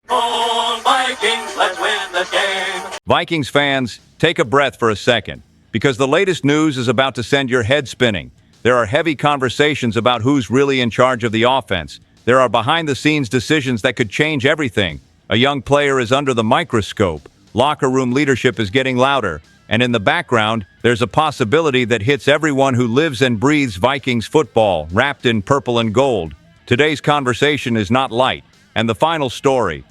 SKOL Vikings, let's win this game. Vikings fans, take a breath for a second, because the latest news is about to send your head spinning. There are heavy conversations about who's really in charge of the offense. There are behind-the-scenes decisions that could change everything. A young player is under the microscope. Locker room leadership is getting louder. And in the background, there's a possibility that hits everyone who lives and breathes Vikings football, wrapped in purple and gold. Today's conversation is not light. And the final story,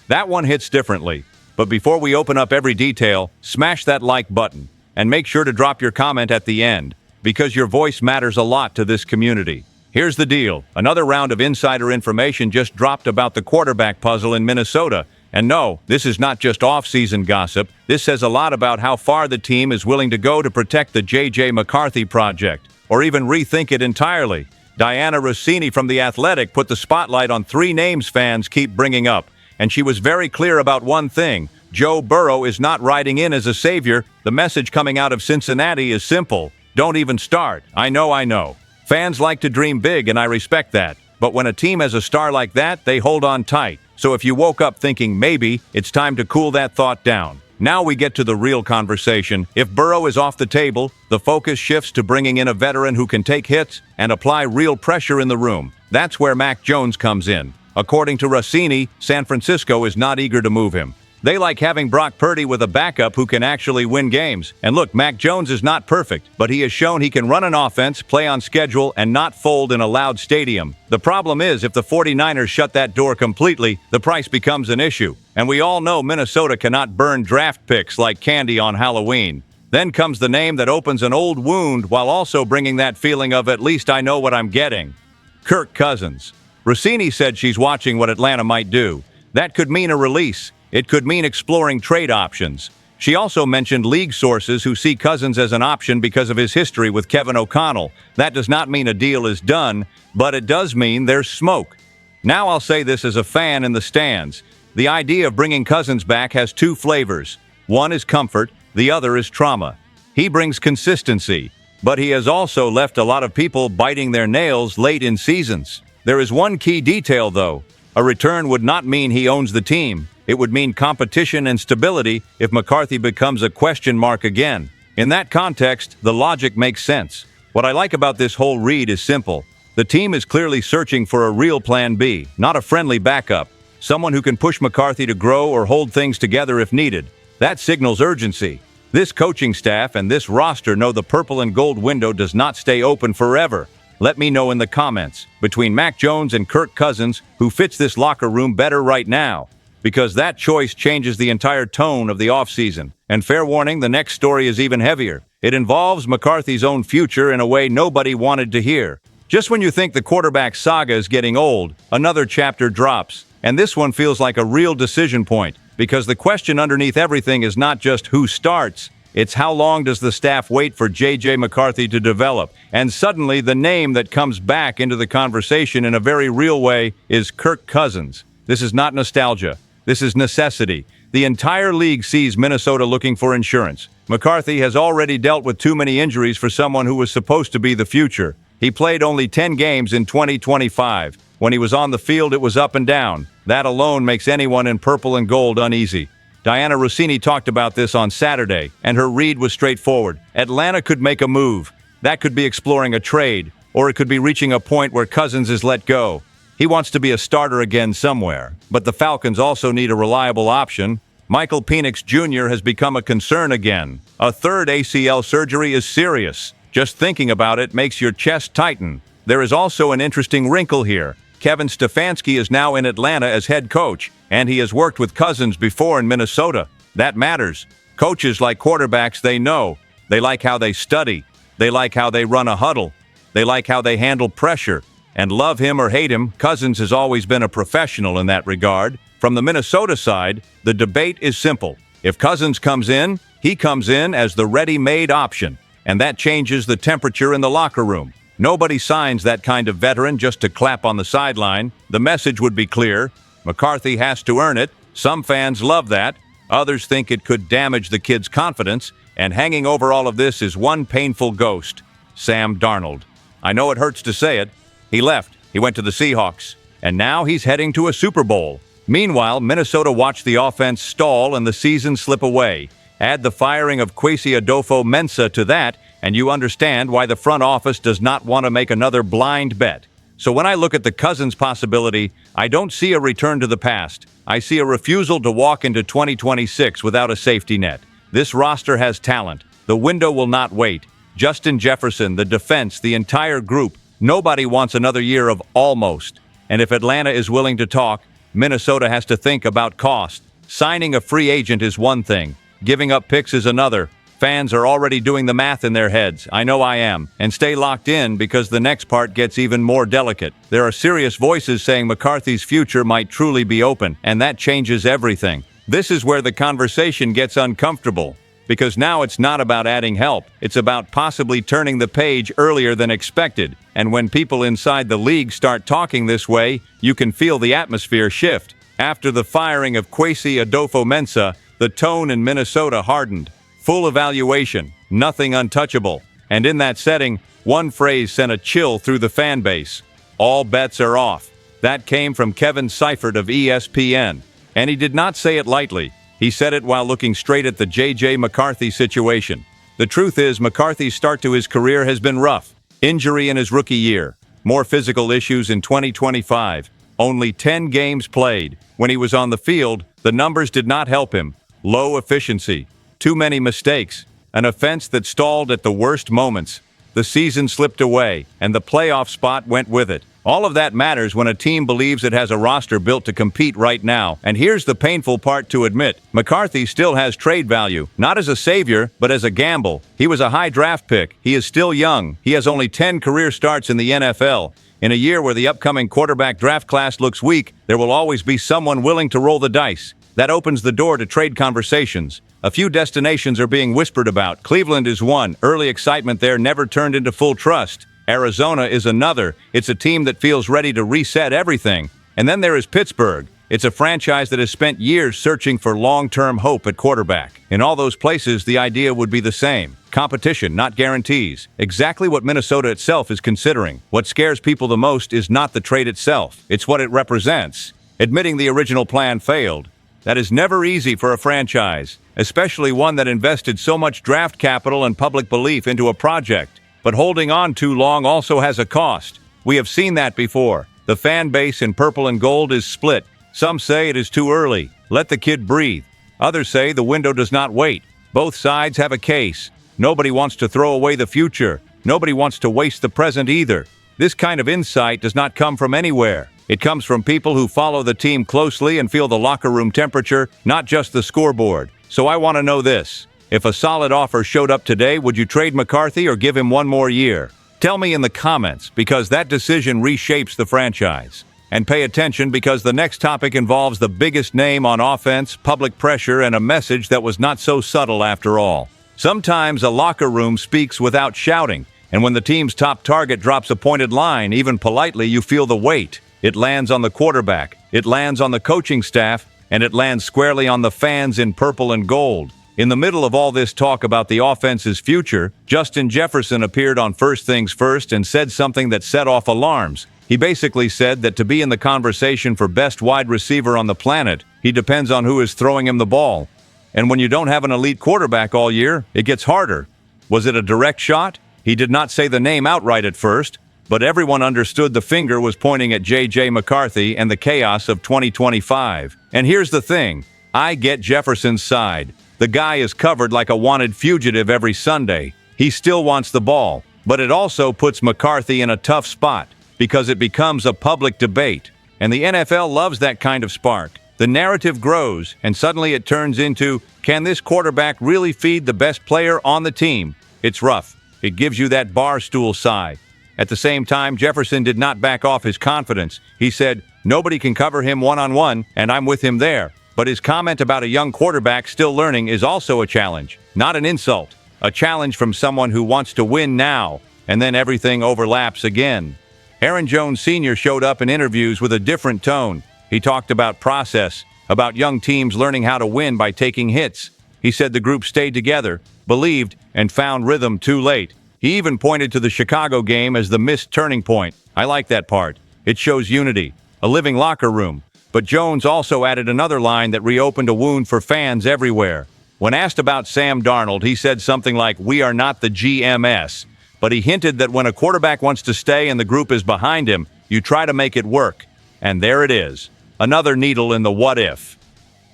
that one hits differently. But before we open up every detail, smash that like button. And make sure to drop your comment at the end, because your voice matters a lot to this community. Here's the deal. Another round of insider information just dropped about the quarterback puzzle in Minnesota. And no, this is not just off-season gossip. This says a lot about how far the team is willing to go to protect the J.J. McCarthy project, or even rethink it entirely. Diana Rossini from The Athletic put the spotlight on three names fans keep bringing up, and she was very clear about one thing. Joe Burrow is not riding in as a savior. The message coming out of Cincinnati is simple. Don't even start. I know. Fans like to dream big, and I respect that. But when a team has a star like that, they hold on tight. So if you woke up thinking maybe, it's time to cool that thought down. Now we get to the real conversation. If Burrow is off the table, the focus shifts to bringing in a veteran who can take hits and apply real pressure in the room. That's where Mac Jones comes in. According to Rossini, San Francisco is not eager to move him. They like having Brock Purdy with a backup who can actually win games. And look, Mac Jones is not perfect, but he has shown he can run an offense, play on schedule, and not fold in a loud stadium. The problem is, if the 49ers shut that door completely, the price becomes an issue. And we all know Minnesota cannot burn draft picks like candy on Halloween. Then comes the name that opens an old wound while also bringing that feeling of at least I know what I'm getting. Kirk Cousins. Rossini said she's watching what Atlanta might do. That could mean a release. It could mean exploring trade options. She also mentioned league sources who see Cousins as an option because of his history with Kevin O'Connell. That does not mean a deal is done, but it does mean there's smoke. Now I'll say this as a fan in the stands. The idea of bringing Cousins back has two flavors. One is comfort, the other is trauma. He brings consistency, but he has also left a lot of people biting their nails late in seasons. There is one key detail, though. A return would not mean he owns the team. It would mean competition and stability if McCarthy becomes a question mark again. In that context, the logic makes sense. What I like about this whole read is simple. The team is clearly searching for a real plan B, not a friendly backup. Someone who can push McCarthy to grow or hold things together if needed. That signals urgency. This coaching staff and this roster know the purple and gold window does not stay open forever. Let me know in the comments, between Mac Jones and Kirk Cousins, who fits this locker room better right now. Because that choice changes the entire tone of the offseason. And fair warning, the next story is even heavier. It involves McCarthy's own future in a way nobody wanted to hear. Just when you think the quarterback saga is getting old, another chapter drops. And this one feels like a real decision point, because the question underneath everything is not just who starts, it's how long does the staff wait for J.J. McCarthy to develop. And suddenly, the name that comes back into the conversation in a very real way is Kirk Cousins. This is not nostalgia. This is necessity. The entire league sees Minnesota looking for insurance. McCarthy has already dealt with too many injuries for someone who was supposed to be the future. He played only 10 games in 2025. When he was on the field, it was up and down. That alone makes anyone in purple and gold uneasy. Diana Rossini talked about this on Saturday, and her read was straightforward. Atlanta could make a move. That could be exploring a trade, or it could be reaching a point where Cousins is let go. He wants to be a starter again somewhere, but the Falcons also need a reliable option. Michael Penix Jr. has become a concern again. A third ACL surgery is serious. Just thinking about it makes your chest tighten. There is also an interesting wrinkle here. Kevin Stefanski is now in Atlanta as head coach, and he has worked with Cousins before in Minnesota. That matters. Coaches like quarterbacks, they know. They like how they study. They like how they run a huddle. They like how they handle pressure. And love him or hate him, Cousins has always been a professional in that regard. From the Minnesota side, the debate is simple. If Cousins comes in, he comes in as the ready-made option, and that changes the temperature in the locker room. Nobody signs that kind of veteran just to clap on the sideline. The message would be clear. McCarthy has to earn it. Some fans love that. Others think it could damage the kid's confidence. And hanging over all of this is one painful ghost, Sam Darnold. I know it hurts to say it. He left. He went to the Seahawks. And now he's heading to a Super Bowl. Meanwhile, Minnesota watched the offense stall and the season slip away. Add the firing of Kwesi Adolfo-Mensah to that, and you understand why the front office does not want to make another blind bet. So when I look at the Cousins possibility, I don't see a return to the past. I see a refusal to walk into 2026 without a safety net. This roster has talent. The window will not wait. Justin Jefferson, the defense, the entire group. Nobody wants another year of almost. And if Atlanta is willing to talk, Minnesota has to think about cost. Signing a free agent is one thing. Giving up picks is another. Fans are already doing the math in their heads. I know I am. And stay locked in because the next part gets even more delicate. There are serious voices saying McCarthy's future might truly be open, and that changes everything. This is where the conversation gets uncomfortable. Because now it's not about adding help. It's about possibly turning the page earlier than expected. And when people inside the league start talking this way, you can feel the atmosphere shift. After the firing of Kwesi Adolfo-Mensah, the tone in Minnesota hardened. Full evaluation, nothing untouchable. And in that setting, one phrase sent a chill through the fan base. All bets are off. That came from Kevin Seifert of ESPN. And he did not say it lightly. He said it while looking straight at the J.J. McCarthy situation. The truth is, McCarthy's start to his career has been rough. Injury in his rookie year. More physical issues in 2025. Only 10 games played. When he was on the field, the numbers did not help him. Low efficiency. Too many mistakes. An offense that stalled at the worst moments. The season slipped away, and the playoff spot went with it. All of that matters when a team believes it has a roster built to compete right now. And here's the painful part to admit. McCarthy still has trade value, not as a savior, but as a gamble. He was a high draft pick. He is still young. He has only 10 career starts in the NFL. In a year where the upcoming quarterback draft class looks weak, there will always be someone willing to roll the dice. That opens the door to trade conversations. A few destinations are being whispered about. Cleveland is one. Early excitement there never turned into full trust. Arizona is another. It's a team that feels ready to reset everything. And then there is Pittsburgh. It's a franchise that has spent years searching for long-term hope at quarterback. In all those places, the idea would be the same. Competition, not guarantees. Exactly what Minnesota itself is considering. What scares people the most is not the trade itself. It's what it represents. Admitting the original plan failed. That is never easy for a franchise, especially one that invested so much draft capital and public belief into a project. But holding on too long also has a cost. We have seen that before. The fan base in purple and gold is split. Some say it is too early. Let the kid breathe. Others say the window does not wait. Both sides have a case. Nobody wants to throw away the future. Nobody wants to waste the present either. This kind of insight does not come from anywhere. It comes from people who follow the team closely and feel the locker room temperature, not just the scoreboard. So I want to know this. If a solid offer showed up today, would you trade McCarthy or give him one more year? Tell me in the comments, because that decision reshapes the franchise. And pay attention because the next topic involves the biggest name on offense, public pressure, and a message that was not so subtle after all. Sometimes a locker room speaks without shouting, and when the team's top target drops a pointed line, even politely, you feel the weight. It lands on the quarterback, it lands on the coaching staff, and it lands squarely on the fans in purple and gold. In the middle of all this talk about the offense's future, Justin Jefferson appeared on First Things First and said something that set off alarms. He basically said that to be in the conversation for best wide receiver on the planet, he depends on who is throwing him the ball. And when you don't have an elite quarterback all year, it gets harder. Was it a direct shot? He did not say the name outright at first, but everyone understood the finger was pointing at J.J. McCarthy and the chaos of 2025. And here's the thing. I get Jefferson's side. The guy is covered like a wanted fugitive every Sunday. He still wants the ball. But it also puts McCarthy in a tough spot because it becomes a public debate. And the NFL loves that kind of spark. The narrative grows, and suddenly it turns into, can this quarterback really feed the best player on the team? It's rough. It gives you that barstool sigh. At the same time, Jefferson did not back off his confidence. He said, nobody can cover him one-on-one, and I'm with him there. But his comment about a young quarterback still learning is also a challenge, not an insult. A challenge from someone who wants to win now, and then everything overlaps again. Aaron Jones Sr. showed up in interviews with a different tone. He talked about process, about young teams learning how to win by taking hits. He said the group stayed together, believed, and found rhythm too late. He even pointed to the Chicago game as the missed turning point. I like that part. It shows unity, a living locker room. But Jones also added another line that reopened a wound for fans everywhere. When asked about Sam Darnold, he said something like, "We are not the GMS." But he hinted that when a quarterback wants to stay and the group is behind him, you try to make it work. And there it is. Another needle in the what if.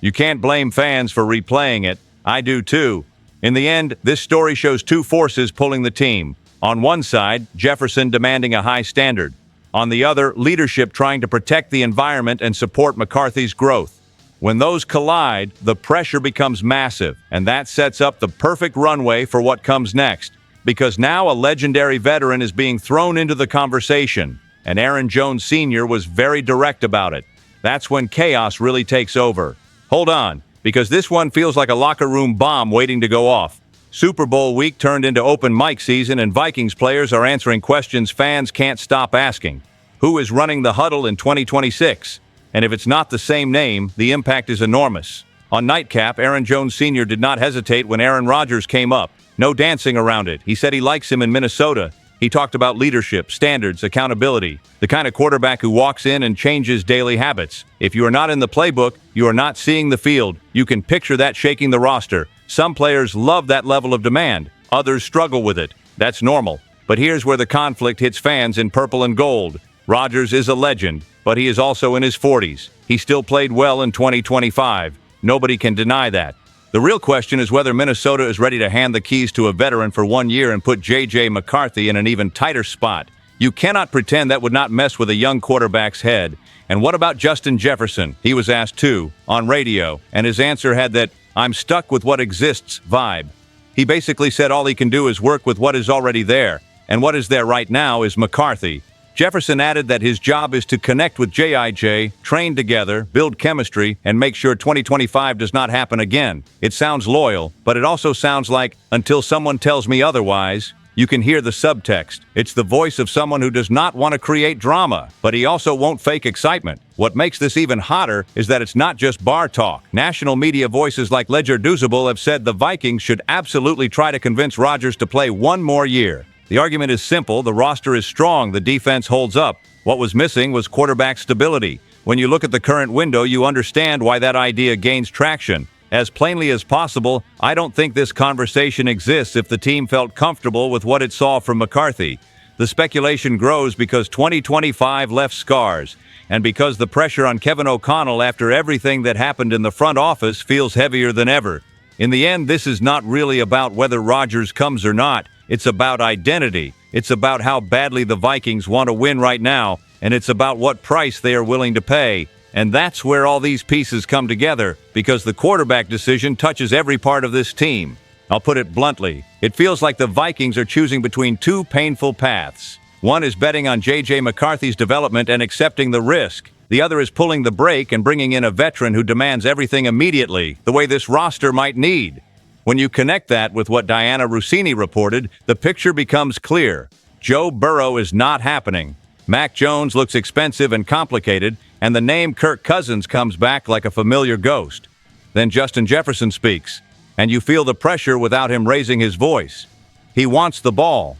You can't blame fans for replaying it. I do too. In the end, this story shows two forces pulling the team. On one side, Jefferson demanding a high standard. On the other, leadership trying to protect the environment and support McCarthy's growth. When those collide, the pressure becomes massive, and that sets up the perfect runway for what comes next. Because now a legendary veteran is being thrown into the conversation, and Aaron Jones Sr. was very direct about it. That's when chaos really takes over. Hold on, because this one feels like a locker room bomb waiting to go off. Super Bowl week turned into open mic season, and Vikings players are answering questions fans can't stop asking. Who is running the huddle in 2026? And if it's not the same name, the impact is enormous. On Nightcap, Aaron Jones Sr. did not hesitate when Aaron Rodgers came up. No dancing around it. He said he likes him in Minnesota. He talked about leadership, standards, accountability, the kind of quarterback who walks in and changes daily habits. If you are not in the playbook, you are not seeing the field. You can picture that shaking the roster. Some players love that level of demand. Others struggle with it. That's normal. But here's where the conflict hits fans in purple and gold. Rodgers is a legend, but he is also in his 40s. He still played well in 2025. Nobody can deny that. The real question is whether Minnesota is ready to hand the keys to a veteran for 1 year and put J.J. McCarthy in an even tighter spot. You cannot pretend that would not mess with a young quarterback's head. And what about Justin Jefferson? He was asked too, on radio, and his answer had that "I'm stuck with what exists" vibe. He basically said all he can do is work with what is already there, and what is there right now is McCarthy. Jefferson added that his job is to connect with J.I.J., train together, build chemistry, and make sure 2025 does not happen again. It sounds loyal, but it also sounds like, until someone tells me otherwise. You can hear the subtext. It's the voice of someone who does not want to create drama, but he also won't fake excitement. What makes this even hotter is that it's not just bar talk. National media voices like Ledger Duzable have said the Vikings should absolutely try to convince Rodgers to play 1 more year. The argument is simple. The roster is strong. The defense holds up. What was missing was quarterback stability. When you look at the current window, you understand why that idea gains traction. As plainly as possible, I don't think this conversation exists if the team felt comfortable with what it saw from McCarthy. The speculation grows because 2025 left scars, and because the pressure on Kevin O'Connell after everything that happened in the front office feels heavier than ever. In the end, this is not really about whether Rodgers comes or not. It's about identity. It's about how badly the Vikings want to win right now, and it's about what price they are willing to pay. And that's where all these pieces come together, because the quarterback decision touches every part of this team. I'll put it bluntly. It feels like the Vikings are choosing between two painful paths. One is betting on J.J. McCarthy's development and accepting the risk. The other is pulling the brake and bringing in a veteran who demands everything immediately, the way this roster might need. When you connect that with what Diana Rossini reported, the picture becomes clear. Joe Burrow is not happening. Mac Jones looks expensive and complicated, and the name Kirk Cousins comes back like a familiar ghost. Then Justin Jefferson speaks, and you feel the pressure without him raising his voice. He wants the ball.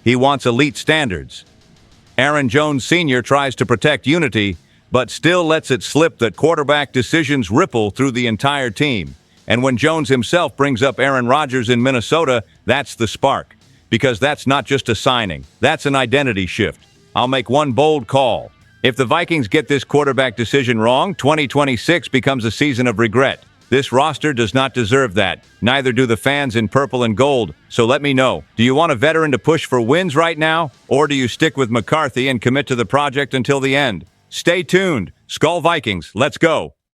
He wants elite standards. Aaron Jones Sr. tries to protect unity, but still lets it slip that quarterback decisions ripple through the entire team. And when Jones himself brings up Aaron Rodgers in Minnesota, that's the spark. Because that's not just a signing. That's an identity shift. I'll make one bold call. If the Vikings get this quarterback decision wrong, 2026 becomes a season of regret. This roster does not deserve that. Neither do the fans in purple and gold. So let me know. Do you want a veteran to push for wins right now? Or do you stick with McCarthy and commit to the project until the end? Stay tuned. SKOL Vikings, let's go.